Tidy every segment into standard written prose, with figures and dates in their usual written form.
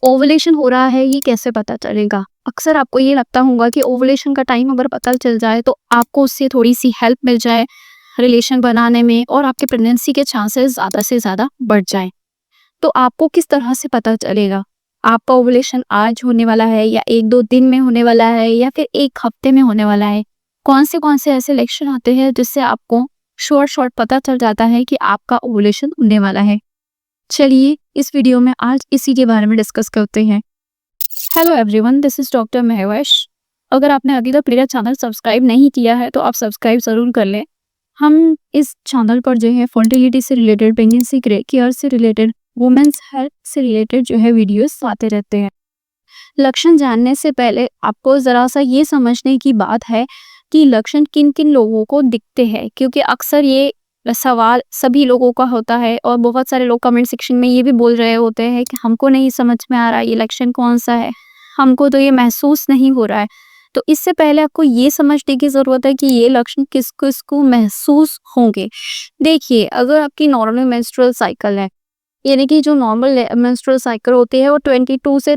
Ovulation हो रहा है ये कैसे पता चलेगा? अक्सर आपको ये लगता होगा कि ओवुलेशन का टाइम अगर पता चल जाए तो आपको उससे थोड़ी-सी हेल्प मिल जाए रिलेशन बनाने में और आपके प्रेगनेंसी के चांसेस ज़्यादा से ज़्यादा बढ़ जाएँ। तो आपको किस तरह से पता चलेगा? आपका ओवुलेशन आज होने वाला है या 1-2 दिन में होने वाला है या फिर 1 हफ्ते में होने वाला है? कौन से ऐसे लक्षण होते हैं जिससे आपको श्योर पता चल जाता है कि आपका ओवुलेशन होने वाला है? चलिए इस वीडियो में आज इसी के बारे में डिस्कस करते हैं। Hello everyone, this is doctor Mahwish. अगर आपने अभी तक मेरा चैनल सब्सक्राइब नहीं किया है तो आप सब्सक्राइब ज़रूर कर लें। हम इस चैनल पर जो है फर्टिलिटी से रिलेटेड, प्रेगनेंसी केयर से रिलेटेड, वुमेन्स हेल्थ से रिलेटेड जो है वीडियोस आते रहते हैं। लक्षण जानने से पहले आपको ज़रा सा ये समझने की बात है कि लक्षण किन किन लोगों को दिखते हैं, क्योंकि अक्सर ये सवाल सभी लोगों का होता है और बहुत सारे लोग कमेंट सेक्शन में ये भी बोल रहे होते हैं कि हमको नहीं समझ में आ रहा ये लक्षण कौन सा है, हमको तो ये महसूस नहीं हो रहा है। तो इससे पहले आपको ये समझने की ज़रूरत है कि ये लक्षण किस किस को महसूस होंगे। देखिए, अगर आपकी नॉर्मल मेंस्ट्रुअल साइकिल है, यानी कि जो नॉर्मल मेंस्ट्रुअल साइकिल होती है वो 22 से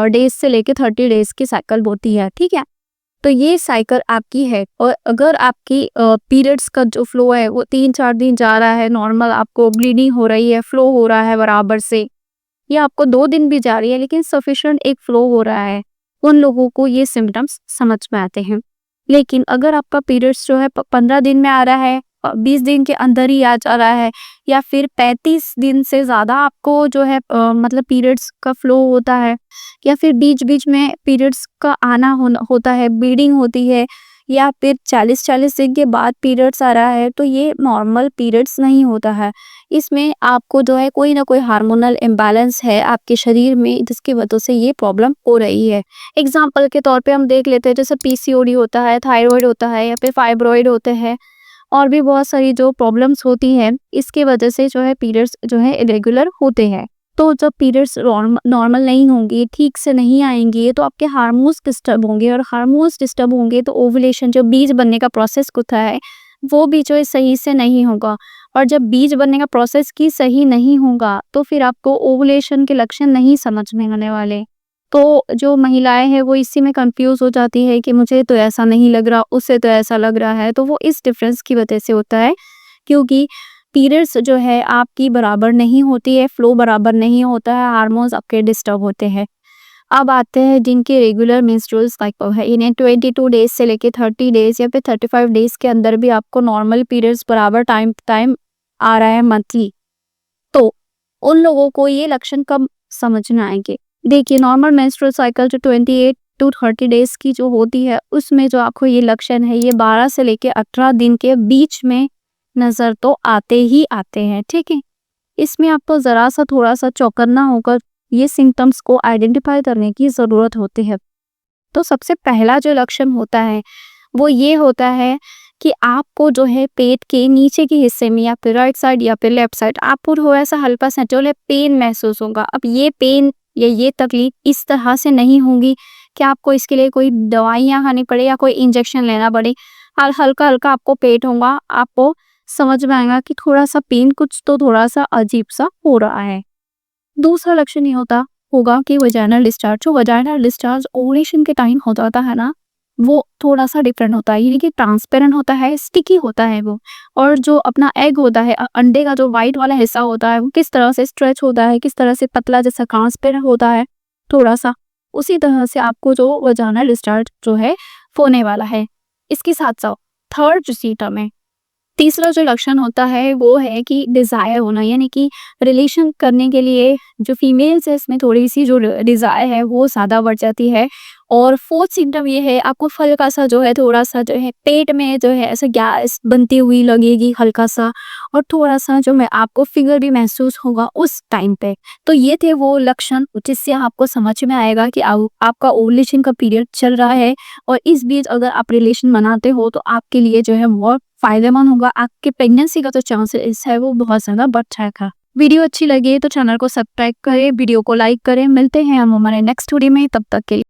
डेज से लेके 30 डेज की साइकिल होती है, ठीक है। तो ये साइकिल आपकी है और अगर आपकी पीरियड्स का जो फ्लो है वो 3-4 दिन जा रहा है, नॉर्मल आपको ब्लीडिंग हो रही है, फ्लो हो रहा है बराबर से, या आपको 2 दिन भी जा रही है लेकिन सफिशिएंट एक फ्लो हो रहा है, उन लोगों को ये सिम्टम्स समझ में आते हैं। लेकिन अगर आपका पीरियड्स जो है 15 दिन में आ रहा है, 20 दिन के अंदर ही आ जा रहा है, या फिर 35 दिन से ज़्यादा आपको जो है मतलब पीरियड्स का फ्लो होता है, या फिर बीच-बीच में पीरियड्स का आना होता है, ब्लीडिंग होती है, या फिर 40-40 दिन के बाद पीरियड्स आ रहा है, तो ये नॉर्मल पीरियड्स नहीं होता है। इसमें आपको जो है कोई ना कोई हार्मोनल इम्बैलेंस है आपके शरीर में जिसकी वजह से ये प्रॉब्लम हो रही है। एग्जाम्पल के तौर पे हम देख लेते हैं, जैसे पीसीओडी होता है, थायराइड होता है, या फिर फाइब्रॉइड होते हैं, और भी बहुत सारी जो प्रॉब्लम्स होती हैं इसके वजह से जो है पीरियड्स जो है इरेगुलर होते हैं। तो जब पीरियड्स नॉर्मल नहीं होंगी, ठीक से नहीं आएंगी, तो आपके हार्मोन्स डिस्टर्ब होंगे, और हार्मोन्स डिस्टर्ब होंगे तो ओवुलेशन, जो बीज बनने का प्रोसेस होता है, वो भी जो है सही से नहीं होगा। और जब बीज बनने का प्रोसेस की सही नहीं होगा तो फिर आपको ओवुलेशन के लक्षण नहीं समझ में आने वाले। तो जो महिलाएं हैं वो इसी में कंफ्यूज हो जाती है कि मुझे तो ऐसा नहीं लग रहा, उससे तो ऐसा लग रहा है। तो वो इस डिफरेंस की वजह से होता है, क्योंकि पीरियड्स जो है आपकी बराबर नहीं होती है, फ्लो बराबर नहीं होता है, हार्मोन्स आपके डिस्टर्ब होते हैं। अब आते हैं जिनके रेगुलर मेंस्ट्रुअल साइकिल है, इन्हें 22 डेज से लेके 30 डेज या फिर 35 डेज के अंदर भी आपको नॉर्मल पीरियड्स बराबर टाइम टाइम आ रहा है मंथली। तो उन लोगों को ये लक्षण कब समझ में आएंगे? देखिए, नॉर्मल मेंस्ट्रुअल साइकिल जो 28 टू 30 डेज की जो होती है उसमें जो आपको ये लक्षण है ये 12 से लेके 18 दिन के बीच में नजर तो आते ही आते हैं, ठीक है। इसमें आपको जरा सा थोड़ा सा चौकन्ना होकर ये सिम्टम्स को आइडेंटिफाई करने की जरूरत होती है। तो सबसे पहला जो लक्षण होता है वो ये होता है कि आपको जो है पेट के नीचे के हिस्से में, या फिर राइट साइड या फिर लेफ्ट साइड, आपको थोड़ा सा हल्का सा जो है पेन महसूस होगा। अब ये पेन या ये तकलीफ इस तरह से नहीं होगी कि आपको इसके लिए कोई दवाइयाँ खानी पड़े या कोई इंजेक्शन लेना पड़े। हल्का हल्का आपको पेट होगा, आपको समझ में आएगा कि थोड़ा सा पेन, कुछ तो थोड़ा सा अजीब सा हो रहा है। दूसरा लक्षण ये होगा कि वजाइनल डिस्चार्ज ओवुलेशन के टाइम हो जाता है ना, वो थोड़ा सा डिफरेंट होता है, यानी कि ट्रांसपेरेंट होता है, स्टिकी होता है वो। और जो अपना एग होता है, अंडे का जो वाइट वाला हिस्सा होता है, वो किस तरह से स्ट्रेच होता है, किस तरह से पतला जैसा ट्रांसपेरेंट होता है थोड़ा सा, उसी तरह से आपको जो वजाइनल डिस्चार्ज जो है होने वाला है। इसके साथ साथ थर्ड जो सिम्टम है, तीसरा जो लक्षण होता है वो है कि डिज़ायर होना, यानी कि रिलेशन करने के लिए जो फीमेल्स है इसमें थोड़ी सी जो डिज़ायर है वो ज़्यादा बढ़ जाती है। और फोर्थ सिम्टम ये है, आपको हल्का सा जो है थोड़ा सा जो है पेट में जो है ऐसे गैस बनती हुई लगेगी हल्का सा, और थोड़ा सा जो मैं आपको फिगर भी महसूस होगा उस टाइम पे। तो ये थे वो लक्षण जिससे आपको समझ में आएगा कि आपका ओवुलेशन का पीरियड चल रहा है, और इस बीच अगर आप रिलेशन बनाते हो तो आपके लिए जो है बहुत फायदेमंद होगा, आपके प्रेगनेंसी का जो चांसेस है वो बहुत ज़्यादा बढ़ जाएगा। वीडियो अच्छी लगे तो चैनल को सब्सक्राइब करें, वीडियो को लाइक करें। मिलते हैं हम हमारे नेक्स्ट वीडियो में, तब तक के लिए।